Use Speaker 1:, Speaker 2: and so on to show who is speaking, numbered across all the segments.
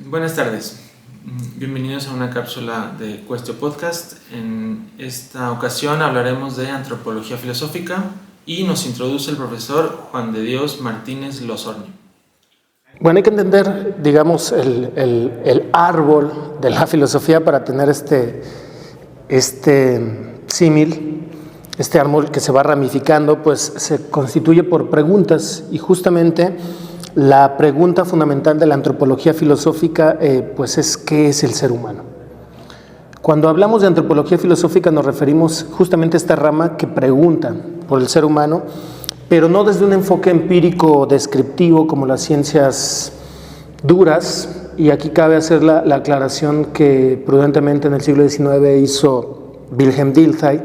Speaker 1: Buenas tardes, bienvenidos a una cápsula de Cuestio Podcast. En esta ocasión hablaremos de antropología filosófica y nos introduce el profesor Juan de Dios Martínez Losornio.
Speaker 2: Bueno, hay que entender, digamos, el árbol de la filosofía para tener este símil, este árbol que se va ramificando, pues se constituye por preguntas, y justamente la pregunta fundamental de la antropología filosófica pues es ¿qué es el ser humano? Cuando hablamos de antropología filosófica nos referimos justamente a esta rama que pregunta por el ser humano, pero no desde un enfoque empírico descriptivo como las ciencias duras, y aquí cabe hacer la aclaración que prudentemente en el siglo XIX hizo Wilhelm Dilthey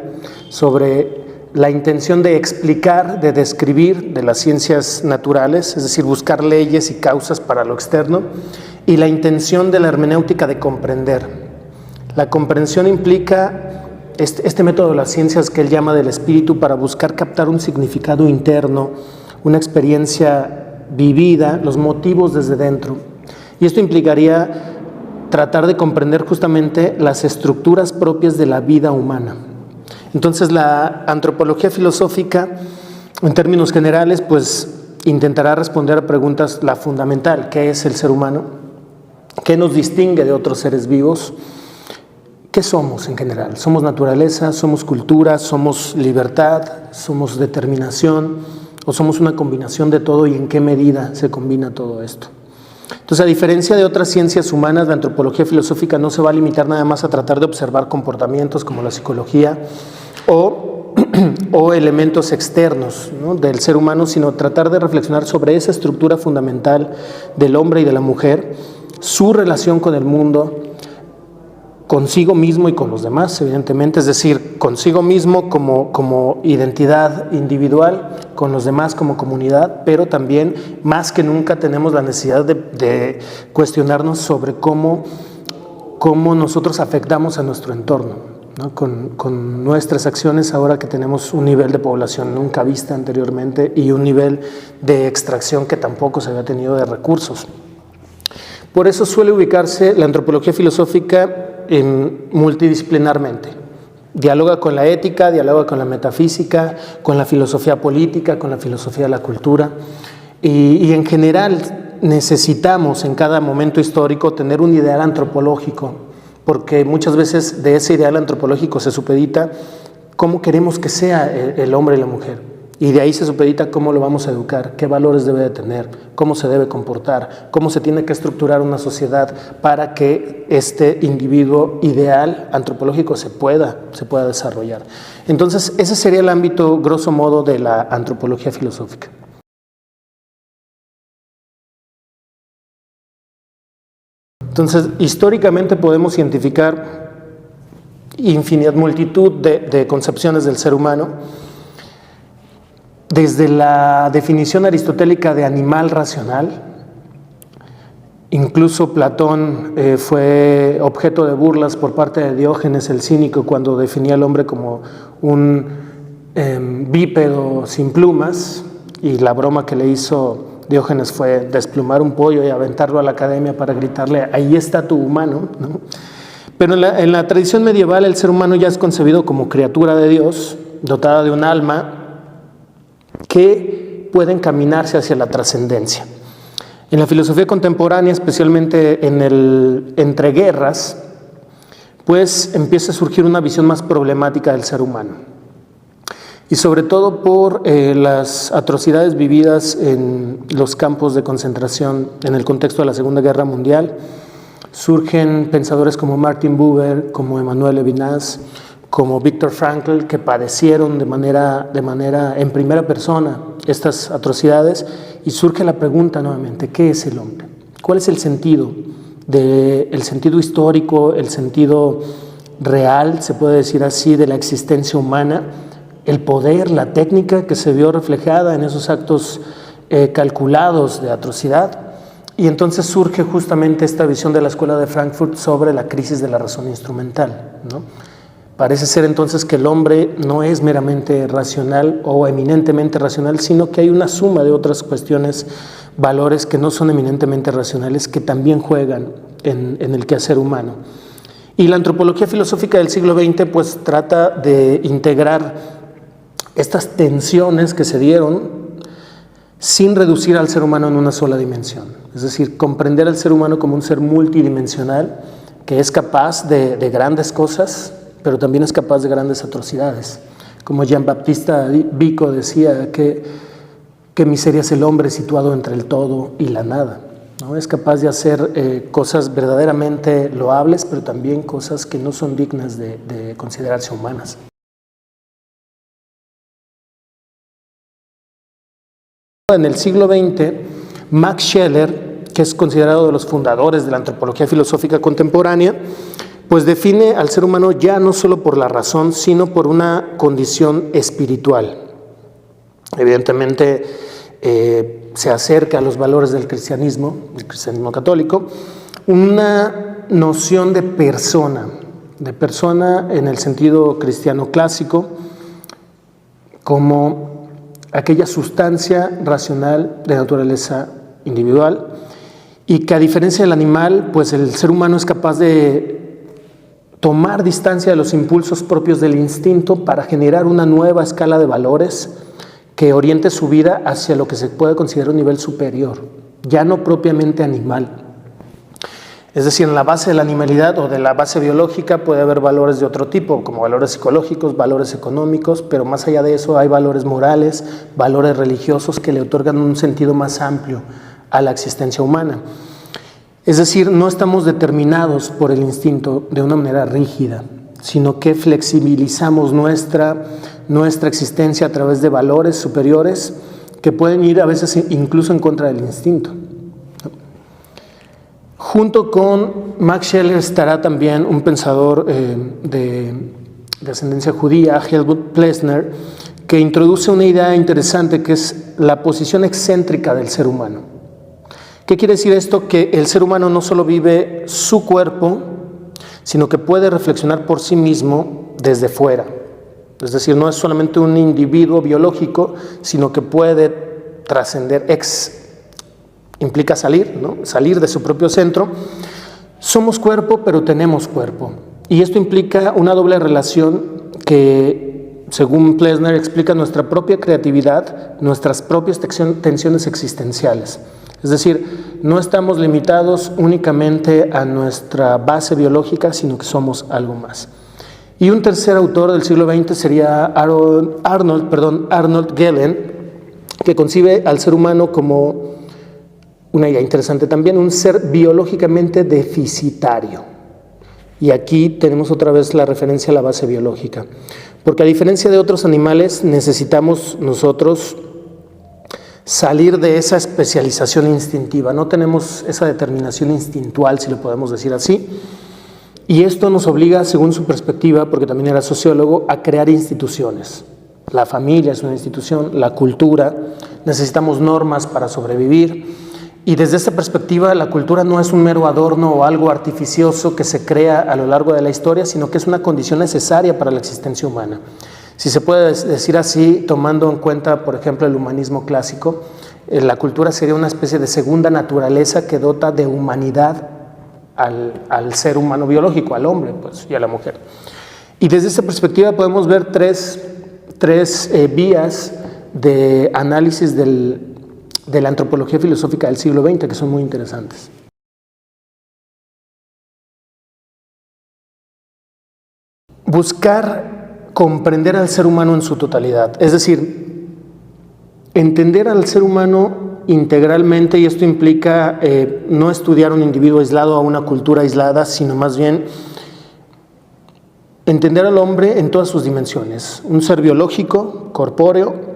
Speaker 2: sobre la intención de explicar, de describir de las ciencias naturales, es decir, buscar leyes y causas para lo externo, y la intención de la hermenéutica de comprender. La comprensión implica este método de las ciencias que él llama del espíritu para buscar captar un significado interno, una experiencia vivida, los motivos desde dentro. Y esto implicaría tratar de comprender justamente las estructuras propias de la vida humana. Entonces la antropología filosófica, en términos generales, pues intentará responder a preguntas, la fundamental, ¿qué es el ser humano? ¿Qué nos distingue de otros seres vivos? ¿Qué somos en general? ¿Somos naturaleza? ¿Somos cultura? ¿Somos libertad? ¿Somos determinación? ¿O somos una combinación de todo? ¿Y en qué medida se combina todo esto? Entonces, a diferencia de otras ciencias humanas, la antropología filosófica no se va a limitar nada más a tratar de observar comportamientos como la psicología o elementos externos, ¿no?, del ser humano, sino tratar de reflexionar sobre esa estructura fundamental del hombre y de la mujer, su relación con el mundo, consigo mismo y con los demás, evidentemente, es decir, consigo mismo como identidad individual, con los demás como comunidad, pero también, más que nunca, tenemos la necesidad de cuestionarnos sobre cómo nosotros afectamos a nuestro entorno, ¿no?, con nuestras acciones, ahora que tenemos un nivel de población nunca vista anteriormente y un nivel de extracción que tampoco se había tenido de recursos. Por eso suele ubicarse la antropología filosófica multidisciplinarmente. Dialoga con la ética, dialoga con la metafísica, con la filosofía política, con la filosofía de la cultura, y en general necesitamos en cada momento histórico tener un ideal antropológico, porque muchas veces de ese ideal antropológico se supedita cómo queremos que sea el hombre y la mujer. Y de ahí se supedita cómo lo vamos a educar, qué valores debe de tener, cómo se debe comportar, cómo se tiene que estructurar una sociedad para que este individuo ideal antropológico se pueda desarrollar. Entonces, ese sería el ámbito, grosso modo, de la antropología filosófica. Entonces, históricamente podemos identificar multitud de concepciones del ser humano, desde la definición aristotélica de animal racional. Incluso Platón fue objeto de burlas por parte de Diógenes el cínico cuando definía al hombre como un bípedo sin plumas, y la broma que le hizo Diógenes fue desplumar un pollo y aventarlo a la academia para gritarle, ahí está tu humano, ¿no? Pero en la tradición medieval el ser humano ya es concebido como criatura de Dios, dotada de un alma, que puede encaminarse hacia la trascendencia. En la filosofía contemporánea, especialmente en el entreguerras, pues empieza a surgir una visión más problemática del ser humano. Y sobre todo por las atrocidades vividas en los campos de concentración en el contexto de la Segunda Guerra Mundial, surgen pensadores como Martin Buber, como Emmanuel Levinas, como Viktor Frankl, que padecieron de manera en primera persona estas atrocidades, y surge la pregunta nuevamente, ¿qué es el hombre? ¿Cuál es el sentido? El sentido histórico, el sentido real, se puede decir así, de la existencia humana, el poder, la técnica que se vio reflejada en esos actos calculados de atrocidad. Y entonces surge justamente esta visión de la Escuela de Frankfurt sobre la crisis de la razón instrumental, ¿no? Parece ser entonces que el hombre no es meramente racional o eminentemente racional, sino que hay una suma de otras cuestiones valores que no son eminentemente racionales, que también juegan en el quehacer humano. Y la antropología filosófica del siglo XX pues trata de integrar estas tensiones que se dieron sin reducir al ser humano en una sola dimensión. Es decir, comprender al ser humano como un ser multidimensional que es capaz de grandes cosas, pero también es capaz de grandes atrocidades. Como Jean-Baptiste Vico decía, qué miseria es el hombre situado entre el todo y la nada, ¿no? Es capaz de hacer cosas verdaderamente loables, pero también cosas que no son dignas de considerarse humanas. En el siglo XX, Max Scheler, que es considerado de los fundadores de la antropología filosófica contemporánea, pues define al ser humano ya no solo por la razón, sino por una condición espiritual. Evidentemente se acerca a los valores del cristianismo, el cristianismo católico, una noción de persona en el sentido cristiano clásico, como aquella sustancia racional de naturaleza individual, y que a diferencia del animal, pues el ser humano es capaz de tomar distancia de los impulsos propios del instinto para generar una nueva escala de valores que oriente su vida hacia lo que se puede considerar un nivel superior, ya no propiamente animal. Es decir, en la base de la animalidad o de la base biológica puede haber valores de otro tipo, como valores psicológicos, valores económicos, pero más allá de eso hay valores morales, valores religiosos que le otorgan un sentido más amplio a la existencia humana. Es decir, no estamos determinados por el instinto de una manera rígida, sino que flexibilizamos nuestra existencia a través de valores superiores que pueden ir a veces incluso en contra del instinto. Junto con Max Scheler estará también un pensador de ascendencia judía, Helmut Plessner, que introduce una idea interesante que es la posición excéntrica del ser humano. ¿Qué quiere decir esto? Que el ser humano no solo vive su cuerpo, sino que puede reflexionar por sí mismo desde fuera. Es decir, no es solamente un individuo biológico, sino que puede trascender, implica salir, ¿no? Salir de su propio centro. Somos cuerpo, pero tenemos cuerpo. Y esto implica una doble relación que, según Plessner, explica nuestra propia creatividad, nuestras propias tensiones existenciales. Es decir, no estamos limitados únicamente a nuestra base biológica, sino que somos algo más. Y un tercer autor del siglo XX sería Arnold Gehlen, que concibe al ser humano como, una idea interesante también, un ser biológicamente deficitario. Y aquí tenemos otra vez la referencia a la base biológica. Porque a diferencia de otros animales, necesitamos nosotros salir de esa especialización instintiva, no tenemos esa determinación instintual, si lo podemos decir así, y esto nos obliga, según su perspectiva, porque también era sociólogo, a crear instituciones. La familia es una institución, la cultura, necesitamos normas para sobrevivir, y desde esta perspectiva la cultura no es un mero adorno o algo artificioso que se crea a lo largo de la historia, sino que es una condición necesaria para la existencia humana. Si se puede decir así, tomando en cuenta, por ejemplo, el humanismo clásico, la cultura sería una especie de segunda naturaleza que dota de humanidad al ser humano biológico, al hombre, pues, y a la mujer. Y desde esa perspectiva podemos ver tres vías de análisis de la antropología filosófica del siglo XX que son muy interesantes. Buscar comprender al ser humano en su totalidad, es decir, entender al ser humano integralmente, y esto implica no estudiar un individuo aislado a una cultura aislada, sino más bien entender al hombre en todas sus dimensiones, un ser biológico, corpóreo,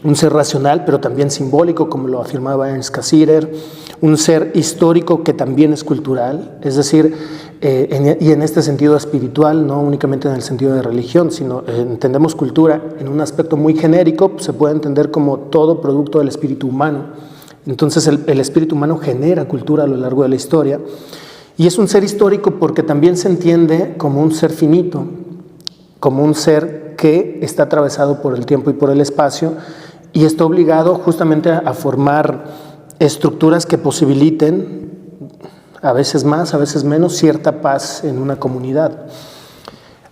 Speaker 2: un ser racional, pero también simbólico, como lo afirmaba Ernst Cassirer, un ser histórico que también es cultural, es decir, y en este sentido espiritual, no únicamente en el sentido de religión, sino entendemos cultura en un aspecto muy genérico, se puede entender como todo producto del espíritu humano. Entonces el espíritu humano genera cultura a lo largo de la historia, y es un ser histórico porque también se entiende como un ser finito, como un ser que está atravesado por el tiempo y por el espacio, y está obligado justamente a formar estructuras que posibiliten, a veces más, a veces menos, cierta paz en una comunidad.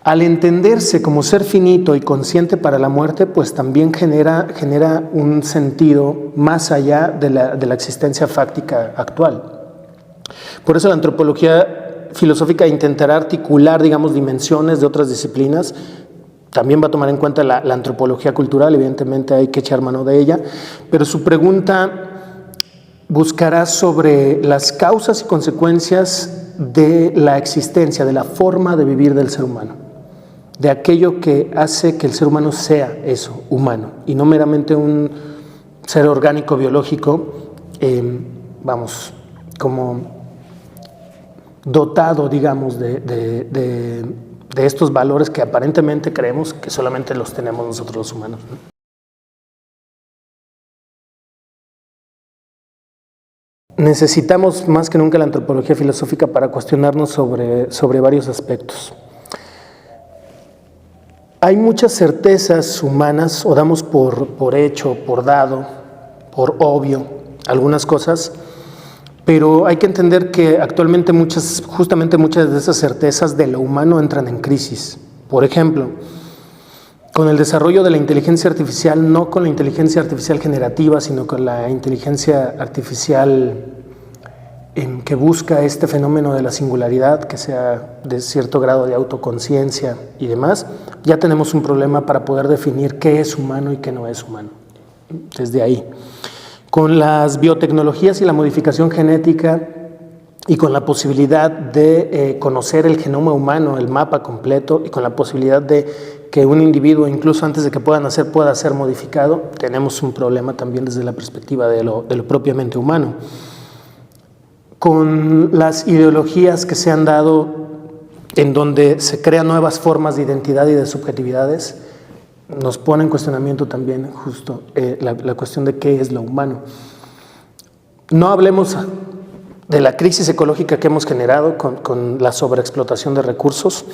Speaker 2: Al entenderse como ser finito y consciente para la muerte, pues también genera un sentido más allá de la existencia fáctica actual. Por eso la antropología filosófica intentará articular, digamos, dimensiones de otras disciplinas. También va a tomar en cuenta la antropología cultural, evidentemente hay que echar mano de ella, pero su pregunta buscará sobre las causas y consecuencias de la existencia, de la forma de vivir del ser humano, de aquello que hace que el ser humano sea eso, humano, y no meramente un ser orgánico biológico, como dotado, digamos, de estos valores que aparentemente creemos que solamente los tenemos nosotros los humanos, ¿no? Necesitamos más que nunca la antropología filosófica para cuestionarnos sobre varios aspectos. Hay muchas certezas humanas, o damos por hecho, por dado, por obvio, algunas cosas, pero hay que entender que actualmente justamente muchas de esas certezas de lo humano entran en crisis. Por ejemplo, con el desarrollo de la inteligencia artificial, no con la inteligencia artificial generativa, sino con la inteligencia artificial que busca este fenómeno de la singularidad, que sea de cierto grado de autoconciencia y demás, ya tenemos un problema para poder definir qué es humano y qué no es humano. Desde ahí. Con las biotecnologías y la modificación genética y con la posibilidad de conocer el genoma humano, el mapa completo, y con la posibilidad de que un individuo, incluso antes de que pueda nacer, pueda ser modificado, tenemos un problema también desde la perspectiva de lo propiamente humano. Con las ideologías que se han dado en donde se crean nuevas formas de identidad y de subjetividades, nos pone en cuestionamiento también justo la cuestión de qué es lo humano. No hablemos de la crisis ecológica que hemos generado con la sobreexplotación de recursos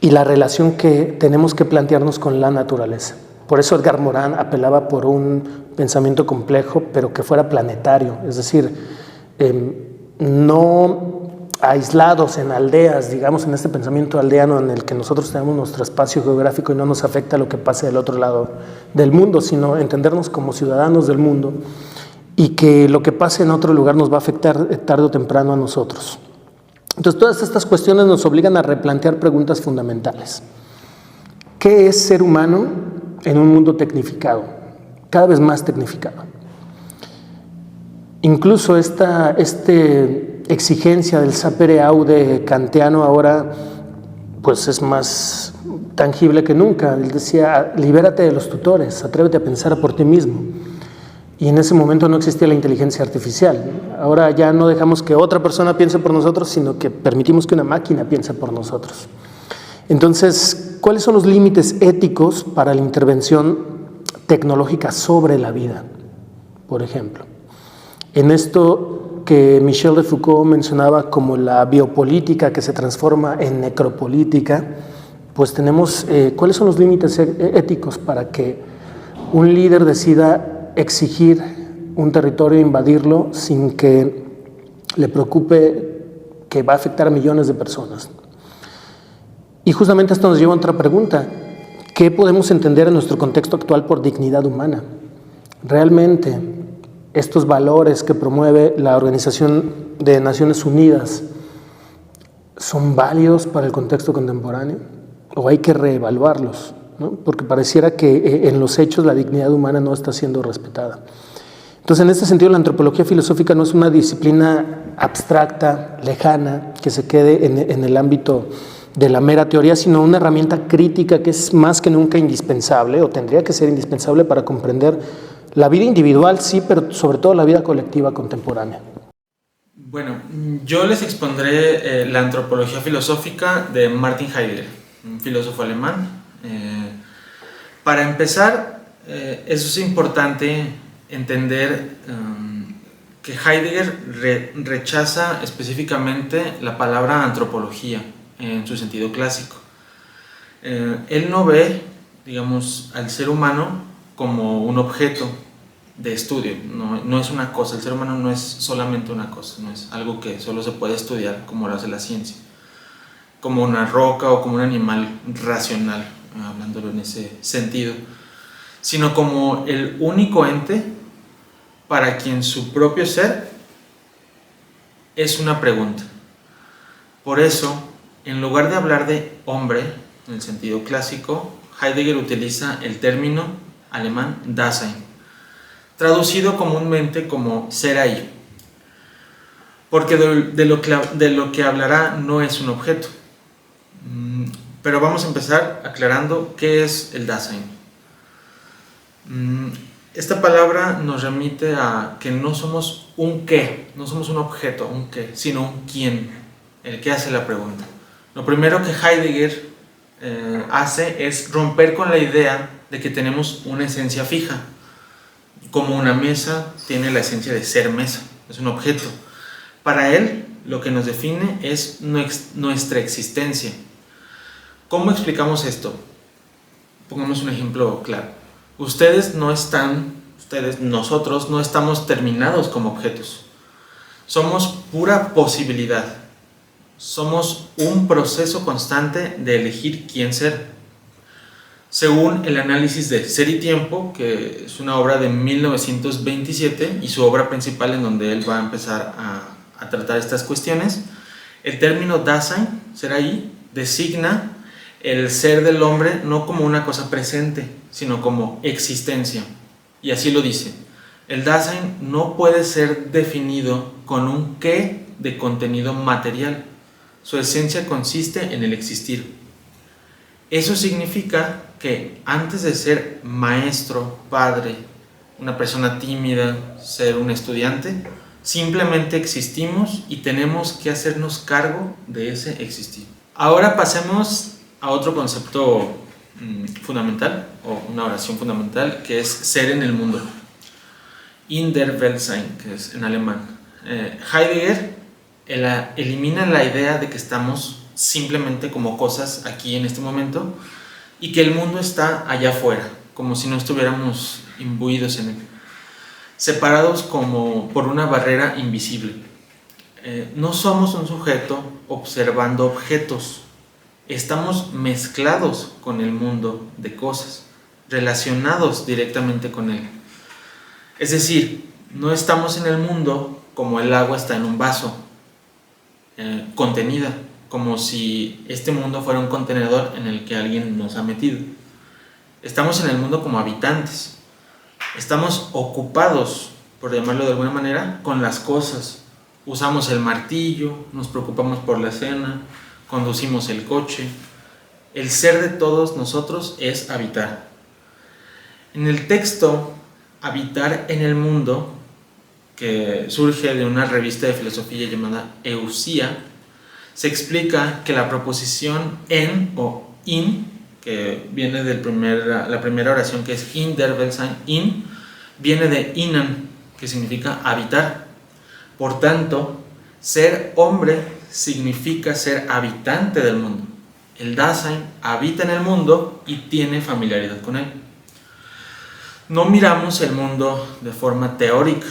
Speaker 2: y la relación que tenemos que plantearnos con la naturaleza. Por eso Edgar Morin apelaba por un pensamiento complejo, pero que fuera planetario, es decir, no aislados en aldeas, digamos, en este pensamiento aldeano en el que nosotros tenemos nuestro espacio geográfico y no nos afecta lo que pase del otro lado del mundo, sino entendernos como ciudadanos del mundo y que lo que pase en otro lugar nos va a afectar tarde o temprano a nosotros. Entonces, todas estas cuestiones nos obligan a replantear preguntas fundamentales. ¿Qué es ser humano en un mundo tecnificado, cada vez más tecnificado? Incluso esta exigencia del sapere aude kantiano ahora pues es más tangible que nunca. Él decía, libérate de los tutores, atrévete a pensar por ti mismo. Y en ese momento no existía la inteligencia artificial. Ahora ya no dejamos que otra persona piense por nosotros, sino que permitimos que una máquina piense por nosotros. Entonces, ¿cuáles son los límites éticos para la intervención tecnológica sobre la vida, por ejemplo? En esto que Michel de Foucault mencionaba como la biopolítica que se transforma en necropolítica, pues tenemos cuáles son los límites éticos para que un líder decida exigir un territorio e invadirlo sin que le preocupe que va a afectar a millones de personas. Y justamente esto nos lleva a otra pregunta. ¿Qué podemos entender en nuestro contexto actual por dignidad humana? ¿Realmente estos valores que promueve la Organización de Naciones Unidas son válidos para el contexto contemporáneo? ¿O hay que reevaluarlos, ¿no? Porque pareciera que en los hechos la dignidad humana no está siendo respetada. Entonces, en este sentido, la antropología filosófica no es una disciplina abstracta, lejana, que se quede en el ámbito de la mera teoría, sino una herramienta crítica que es más que nunca indispensable, o tendría que ser indispensable para comprender la vida individual, sí, pero sobre todo la vida colectiva contemporánea.
Speaker 1: Bueno, yo les expondré la antropología filosófica de Martin Heidegger, un filósofo alemán. Para empezar, eso es importante entender que Heidegger rechaza específicamente la palabra antropología en su sentido clásico. Él no ve, digamos, al ser humano como un objeto de estudio, no es una cosa, el ser humano no es solamente una cosa, no es algo que solo se puede estudiar como lo hace la ciencia, como una roca o como un animal racional, hablándolo en ese sentido, sino como el único ente para quien su propio ser es una pregunta. Por eso, en lugar de hablar de hombre, en el sentido clásico, Heidegger utiliza el término alemán Dasein, traducido comúnmente como ser ahí, porque de lo que hablará no es un objeto. Pero vamos a empezar aclarando qué es el Dasein. Esta palabra nos remite a que no somos un qué, no somos un objeto, un qué, sino un quién, el que hace la pregunta. Lo primero que Heidegger hace es romper con la idea de que tenemos una esencia fija, como una mesa tiene la esencia de ser mesa, es un objeto. Para él, lo que nos define es nuestra existencia. ¿Cómo explicamos esto? Pongamos un ejemplo claro. Nosotros no estamos terminados como objetos. Somos pura posibilidad. Somos un proceso constante de elegir quién ser. Según el análisis de Ser y Tiempo, que es una obra de 1927 y su obra principal en donde él va a empezar a tratar estas cuestiones, el término Dasein, ser ahí, designa el ser del hombre no como una cosa presente, sino como existencia. Y así lo dice: el Dasein no puede ser definido con un qué de contenido material. Su esencia consiste en el existir. Eso significa que antes de ser maestro, padre, una persona tímida, ser un estudiante, simplemente existimos y tenemos que hacernos cargo de ese existir. Ahora pasemos a otro concepto fundamental, o una oración fundamental, que es ser en el mundo. In der Weltsein, que es en alemán. Heidegger elimina la idea de que estamos simplemente como cosas aquí en este momento y que el mundo está allá afuera, como si no estuviéramos imbuidos en él, separados como por una barrera invisible. No somos un sujeto observando objetos, estamos mezclados con el mundo de cosas, relacionados directamente con él. Es decir, no estamos en el mundo como el agua está en un vaso, contenida, como si este mundo fuera un contenedor en el que alguien nos ha metido. Estamos en el mundo como habitantes, estamos ocupados, por llamarlo de alguna manera, con las cosas. Usamos el martillo, nos preocupamos por la cena, conducimos el coche. El ser de todos nosotros es habitar. En el texto Habitar en el mundo, que surge de una revista de filosofía llamada Eusía, se explica que la proposición en o in, que viene de la primera oración, que es in der Weltsein, in, viene de innen, que significa habitar. Por tanto, ser hombre significa ser habitante del mundo. El Dasein habita en el mundo y tiene familiaridad con él. No miramos el mundo de forma teórica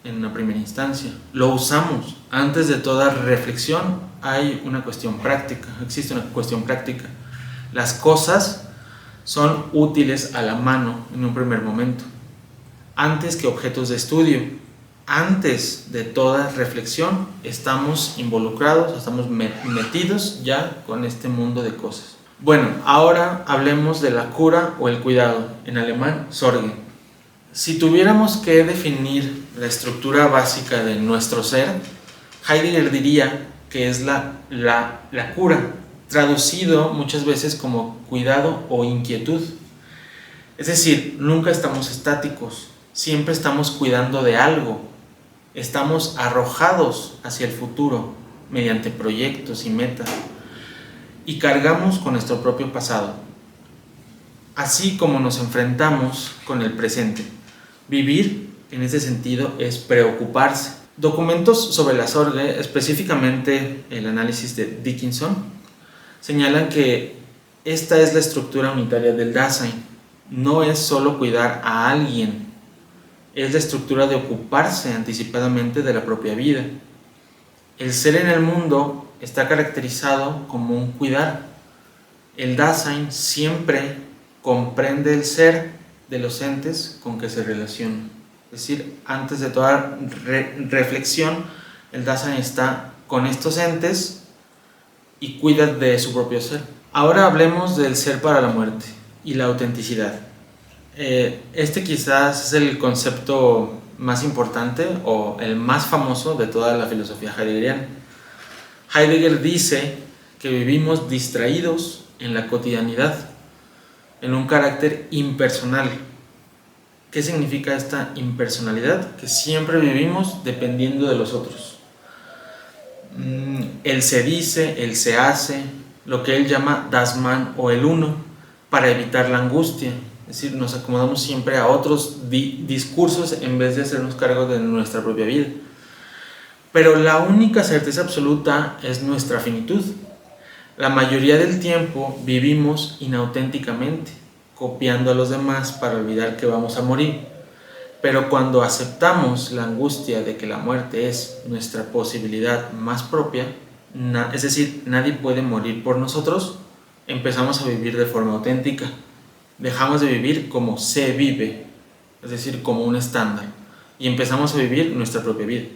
Speaker 1: en una primera instancia, lo usamos. Antes de toda reflexión hay una cuestión práctica, existe una cuestión práctica. Las cosas son útiles a la mano en un primer momento, antes que objetos de estudio. Antes de toda reflexión estamos involucrados, estamos metidos ya con este mundo de cosas. Bueno, ahora hablemos de la cura o el cuidado, en alemán Sorge. Si tuviéramos que definir la estructura básica de nuestro ser, Heidegger diría que es la cura, traducido muchas veces como cuidado o inquietud. Es decir, nunca estamos estáticos, siempre estamos cuidando de algo, estamos arrojados hacia el futuro mediante proyectos y metas y cargamos con nuestro propio pasado, así como nos enfrentamos con el presente. Vivir, en ese sentido, es preocuparse. Documentos sobre la Sorge, específicamente el análisis de Dickinson, señalan que esta es la estructura unitaria del Dasein. No es solo cuidar a alguien, es la estructura de ocuparse anticipadamente de la propia vida. El ser en el mundo está caracterizado como un cuidar. El Dasein siempre comprende el ser de los entes con que se relaciona. Es decir, antes de toda reflexión, el Dasein está con estos entes y cuida de su propio ser. Ahora hablemos del ser para la muerte y la autenticidad. Este quizás es el concepto más importante o el más famoso de toda la filosofía heideggeriana. Heidegger dice que vivimos distraídos en la cotidianidad, en un carácter impersonal. ¿Qué significa esta impersonalidad? Que siempre vivimos dependiendo de los otros. Él se dice, él se hace, lo que él llama das Man o el uno, para evitar la angustia. Es decir, nos acomodamos siempre a otros discursos en vez de hacernos cargo de nuestra propia vida. Pero la única certeza absoluta es nuestra finitud. La mayoría del tiempo vivimos inauténticamente, copiando a los demás para olvidar que vamos a morir. Pero cuando aceptamos la angustia de que la muerte es nuestra posibilidad más propia, es decir, nadie puede morir por nosotros, empezamos a vivir de forma auténtica. Dejamos de vivir como se vive, es decir, como un estándar, y empezamos a vivir nuestra propia vida.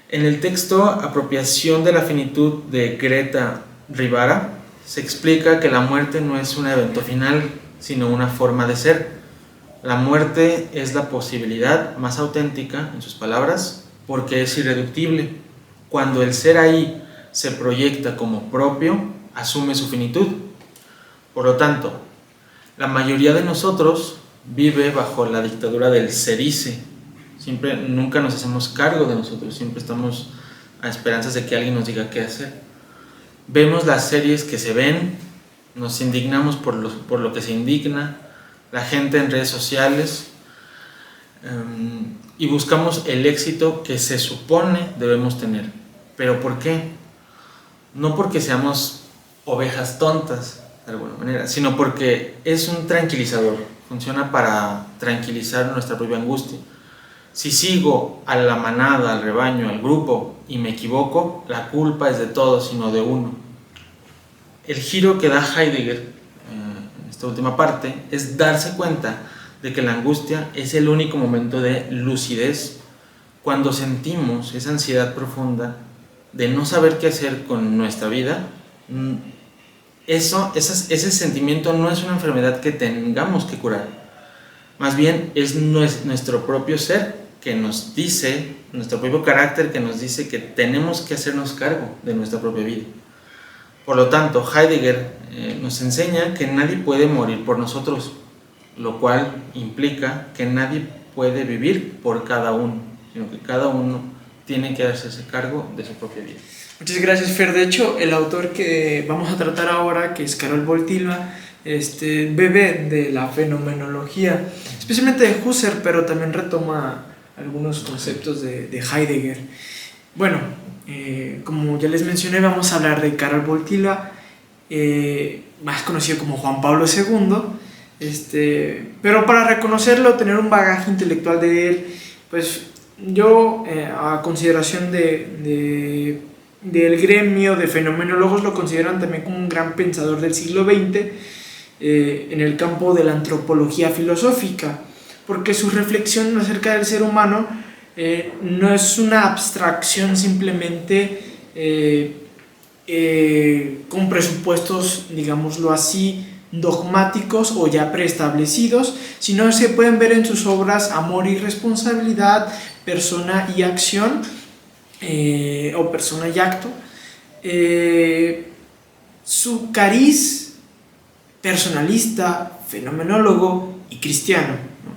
Speaker 1: En el texto Apropiación de la finitud de Greta Rivara se explica que la muerte no es un evento final, sino una forma de ser. La muerte es la posibilidad más auténtica, en sus palabras, porque es irreductible. Cuando el ser ahí se proyecta como propio, asume su finitud. Por lo tanto, la mayoría de nosotros vive bajo la dictadura del se dice. Nunca nos hacemos cargo de nosotros, siempre estamos a esperanzas de que alguien nos diga qué hacer. Vemos las series que se ven, nos indignamos por lo que se indigna, la gente en redes sociales, y buscamos el éxito que se supone debemos tener. ¿Pero por qué? No porque seamos ovejas tontas, de alguna manera, sino porque es un tranquilizador, funciona para tranquilizar nuestra propia angustia. Si sigo a la manada, al rebaño, al grupo y me equivoco, la culpa es de todos y no de uno. El giro que da Heidegger en esta última parte es darse cuenta de que la angustia es el único momento de lucidez. Cuando sentimos esa ansiedad profunda de no saber qué hacer con nuestra vida, ese sentimiento no es una enfermedad que tengamos que curar. Más bien es nuestro propio ser que nos dice, nuestro propio carácter que nos dice que tenemos que hacernos cargo de nuestra propia vida. Por lo tanto, Heidegger nos enseña que nadie puede morir por nosotros, lo cual implica que nadie puede vivir por cada uno, sino que cada uno tiene que hacerse cargo de su propia vida.
Speaker 3: Muchas gracias, Fer. De hecho, el autor que vamos a tratar ahora, que es Karol Wojtyła, bebe de la fenomenología, especialmente de Husserl, pero también retoma algunos conceptos de Heidegger. Bueno, como ya les mencioné, vamos a hablar de Karol Wojtyła, más conocido como Juan Pablo II, pero para reconocerlo, tener un bagaje intelectual de él, pues yo, a consideración del gremio de fenomenólogos, lo consideran también como un gran pensador del siglo XX en el campo de la antropología filosófica, porque su reflexión acerca del ser humano no es una abstracción simplemente con presupuestos, digámoslo así, dogmáticos o ya preestablecidos, sino se pueden ver en sus obras Amor y Responsabilidad, Persona y Acción, o Persona y Acto, su cariz personalista, fenomenólogo y cristiano, ¿no?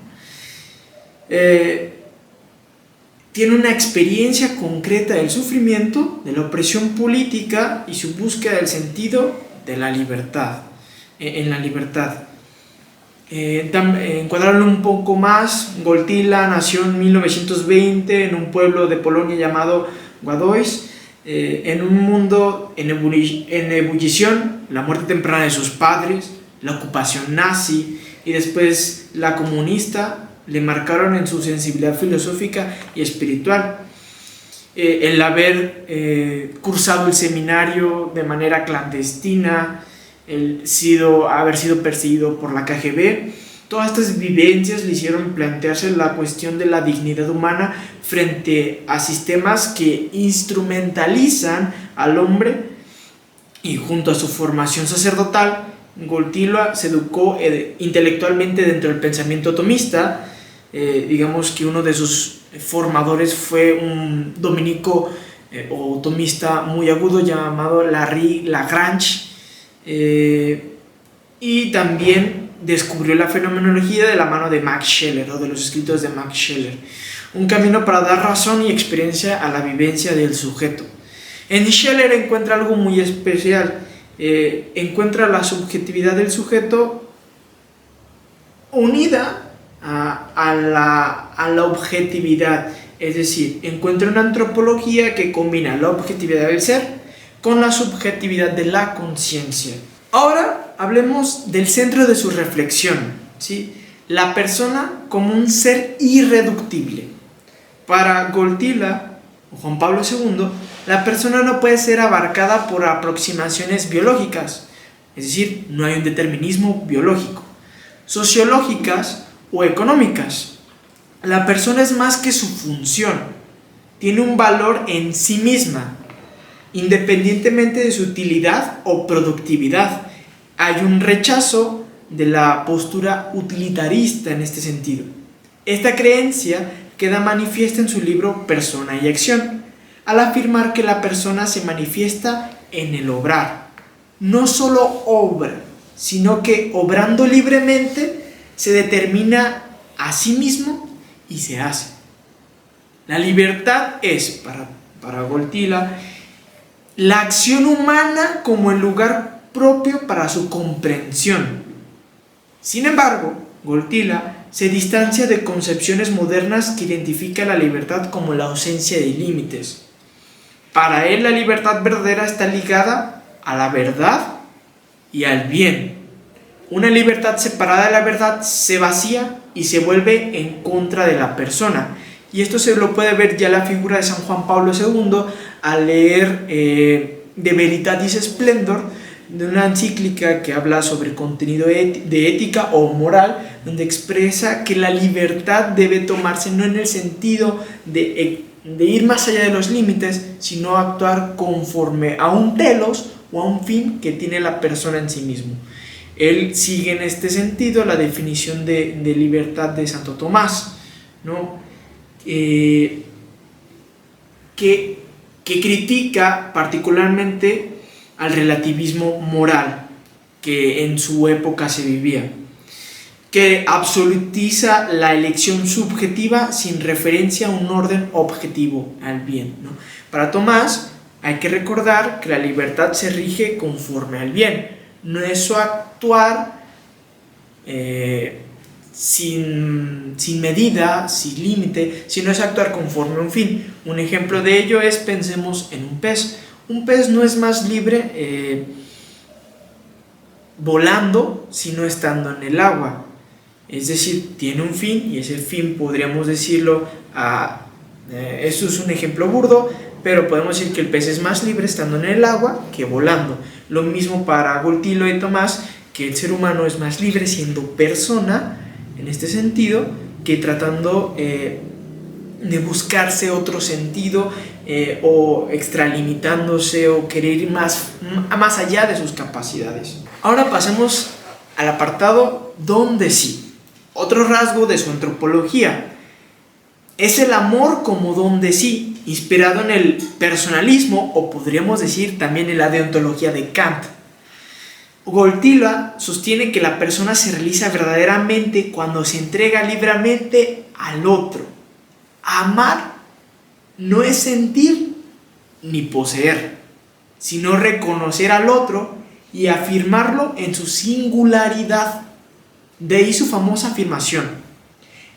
Speaker 3: Tiene una experiencia concreta del sufrimiento, de la opresión política y su búsqueda del sentido de la libertad, en la libertad. Encuadrarlo un poco más, Wojtyła nació en 1920 en un pueblo de Polonia llamado Ładoś, en un mundo en ebullición, la muerte temprana de sus padres, la ocupación nazi y después la comunista, le marcaron en su sensibilidad filosófica y espiritual. El haber cursado el seminario de manera clandestina, haber sido perseguido por la KGB, todas estas vivencias le hicieron plantearse la cuestión de la dignidad humana frente a sistemas que instrumentalizan al hombre. Y junto a su formación sacerdotal, Wojtyła se educó intelectualmente dentro del pensamiento thomista. Digamos que uno de sus formadores fue un dominico o thomista muy agudo llamado Henri Lagrange, y también descubrió la fenomenología de la mano de Max Scheler, o de los escritos de Max Scheler, un camino para dar razón y experiencia a la vivencia del sujeto. En Scheler encuentra algo muy especial. Encuentra la subjetividad del sujeto unida a la objetividad, es decir, encuentra una antropología que combina la objetividad del ser con la subjetividad de la conciencia. Ahora hablemos del centro de su reflexión, ¿sí? La persona como un ser irreductible. Para Wojtyła o Juan Pablo II, la persona no puede ser abarcada por aproximaciones biológicas, es decir, no hay un determinismo biológico, sociológicas o económicas. La persona es más que su función, tiene un valor en sí misma, independientemente de su utilidad o productividad. Hay un rechazo de la postura utilitarista en este sentido. Esta creencia queda manifiesta en su libro Persona y Acción, al afirmar que la persona se manifiesta en el obrar. No solo obra, sino que obrando libremente se determina a sí mismo y se hace. La libertad es, para Wojtyła, la acción humana como el lugar propio para su comprensión. Sin embargo, Wojtyła se distancia de concepciones modernas que identifican la libertad como la ausencia de límites. Para él, la libertad verdadera está ligada a la verdad y al bien. Una libertad separada de la verdad se vacía y se vuelve en contra de la persona. Y esto se lo puede ver ya la figura de San Juan Pablo II al leer De Veritatis Splendor, de una encíclica que habla sobre contenido de ética o moral, donde expresa que la libertad debe tomarse no en el sentido de ir más allá de los límites, sino actuar conforme a un telos o a un fin que tiene la persona en sí mismo. Él sigue en este sentido la definición de libertad de Santo Tomás, ¿no? Que critica particularmente al relativismo moral que en su época se vivía, que absolutiza la elección subjetiva sin referencia a un orden objetivo al bien, ¿no? Para Tomás hay que recordar que la libertad se rige conforme al bien, no es su actuar sin medida, sin límite, sino es actuar conforme a un fin. Un ejemplo de ello es, pensemos en un pez. Un pez no es más libre volando, sino estando en el agua. Es decir, tiene un fin, y ese fin podríamos decirlo, eso es un ejemplo burdo, pero podemos decir que el pez es más libre estando en el agua que volando. Lo mismo para Wojtyła y Tomás, que el ser humano es más libre siendo persona, en este sentido, que tratando de buscarse otro sentido, o extralimitándose o querer ir más allá de sus capacidades. Ahora pasemos al apartado donde sí. Otro rasgo de su antropología es el amor como don de sí, inspirado en el personalismo, o podríamos decir también en la deontología de Kant. Wojtyła sostiene que la persona se realiza verdaderamente cuando se entrega libremente al otro. Amar no es sentir ni poseer, sino reconocer al otro y afirmarlo en su singularidad. De ahí su famosa afirmación: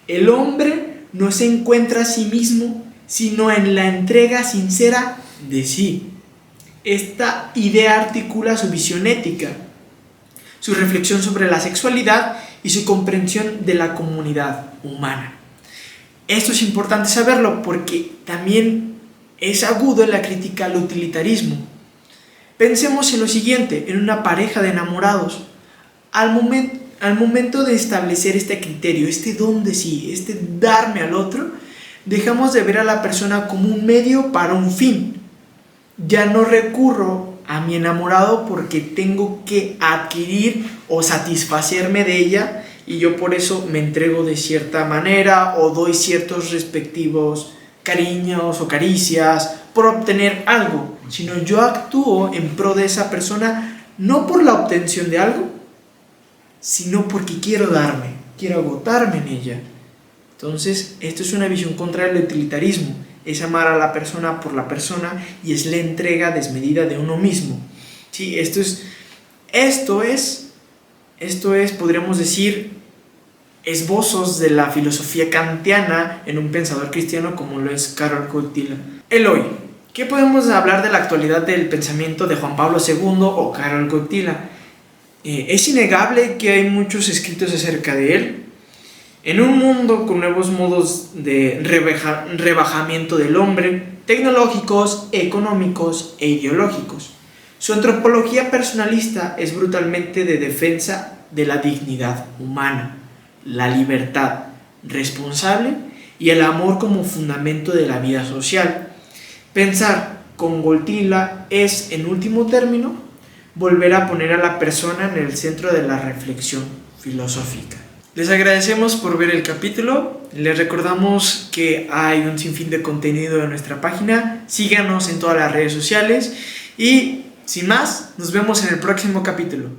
Speaker 3: el hombre no se encuentra a sí mismo, sino en la entrega sincera de sí. Esta idea articula su visión ética, su reflexión sobre la sexualidad y su comprensión de la comunidad humana. Esto es importante saberlo porque también es agudo en la crítica al utilitarismo. Pensemos en lo siguiente, en una pareja de enamorados. Al momento de establecer este criterio, este don de sí, este darme al otro, dejamos de ver a la persona como un medio para un fin. Ya no recurro a mi enamorado porque tengo que adquirir o satisfacerme de ella y yo por eso me entrego de cierta manera o doy ciertos respectivos cariños o caricias por obtener algo, sino yo actúo en pro de esa persona no por la obtención de algo, sino porque quiero darme, quiero agotarme en ella. Entonces, esto es una visión contraria al utilitarismo, es amar a la persona por la persona y es la entrega desmedida de uno mismo. ¿Sí? Esto es, podríamos decir, esbozos de la filosofía kantiana en un pensador cristiano como lo es Karol Wojtyla. Eloy, ¿qué podemos hablar de la actualidad del pensamiento de Juan Pablo II o Karol Wojtyla? Es innegable que hay muchos escritos acerca de él. En un mundo con nuevos modos de rebajamiento del hombre, tecnológicos, económicos e ideológicos, su antropología personalista es brutalmente de defensa de la dignidad humana, la libertad responsable y el amor como fundamento de la vida social. Pensar con Wojtyla es, en último término, volver a poner a la persona en el centro de la reflexión filosófica. Les agradecemos por ver el capítulo, les recordamos que hay un sinfín de contenido en nuestra página, síganos en todas las redes sociales y sin más, nos vemos en el próximo capítulo.